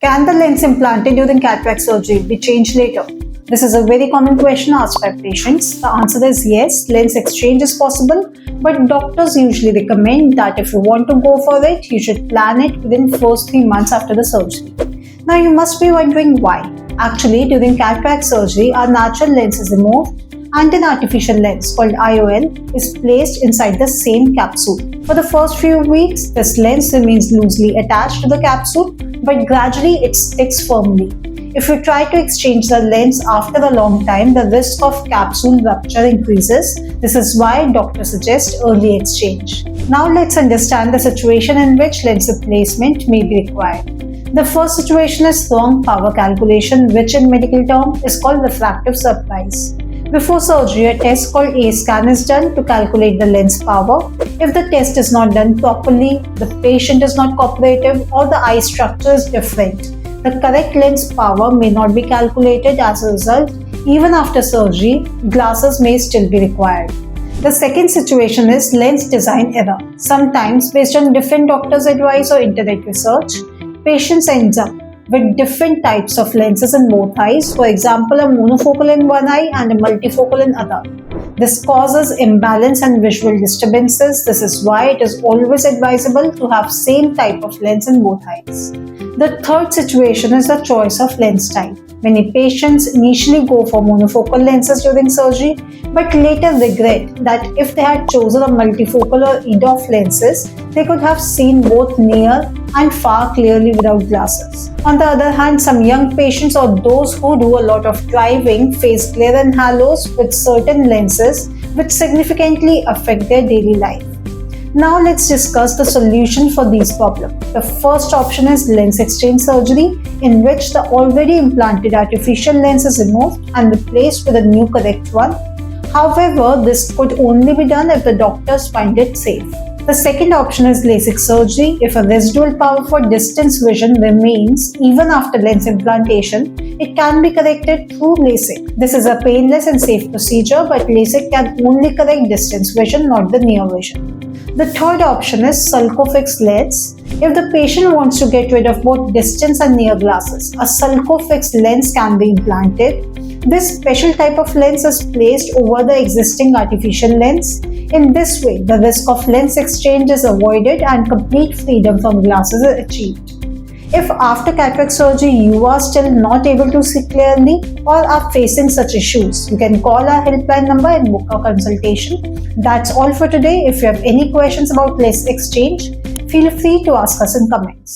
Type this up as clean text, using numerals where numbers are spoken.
Can the lens implanted during cataract surgery be changed later? This is a very common question asked by patients. The answer is yes, lens exchange is possible, but doctors usually recommend that if you want to go for it, you should plan it within first 3 months after the surgery. Now you must be wondering why. Actually, during cataract surgery, our natural lens is removed and an artificial lens called IOL is placed inside the same capsule. For the first few weeks, this lens remains loosely attached to the capsule, but gradually it sticks firmly. If you try to exchange the lens after a long time, the risk of capsule rupture increases. This is why doctors suggest early exchange. Now let's understand the situation in which lens replacement may be required. The first situation is wrong power calculation, which in medical term is called refractive surprise. Before surgery, a test called A-scan is done to calculate the lens power. If the test is not done properly, the patient is not cooperative, or the eye structure is different, the correct lens power may not be calculated. As a result, even after surgery, glasses may still be required. The second situation is lens design error. Sometimes, based on different doctors' advice or internet research, patients end up with different types of lenses in both eyes, for example, a monofocal in one eye and a multifocal in other. This causes imbalance and visual disturbances. This is why it is always advisable to have same type of lens in both eyes. The third situation is the choice of lens type. Many patients initially go for monofocal lenses during surgery, but later regret that if they had chosen a multifocal or EDOF lenses, they could have seen both near and far clearly without glasses. On the other hand, some young patients or those who do a lot of driving face glare and halos with certain lenses, which significantly affect their daily life. Now let's discuss the solution for these problems. The first option is lens exchange surgery, in which the already implanted artificial lens is removed and replaced with a new correct one. However, this could only be done if the doctors find it safe. The second option is Lasik surgery. If a residual power for distance vision remains even after lens implantation, it can be corrected through Lasik. This is a painless and safe procedure, but Lasik can only correct distance vision, not the near vision. The third option is Sulcofix lens. If the patient wants to get rid of both distance and near glasses, a Sulcofix lens can be implanted. This special type of lens is placed over the existing artificial lens. In this way, the risk of lens exchange is avoided and complete freedom from glasses is achieved. If after cataract surgery you are still not able to see clearly or are facing such issues, you can call our helpline number and book a consultation. That's all for today. If you have any questions about lens exchange, feel free to ask us in comments.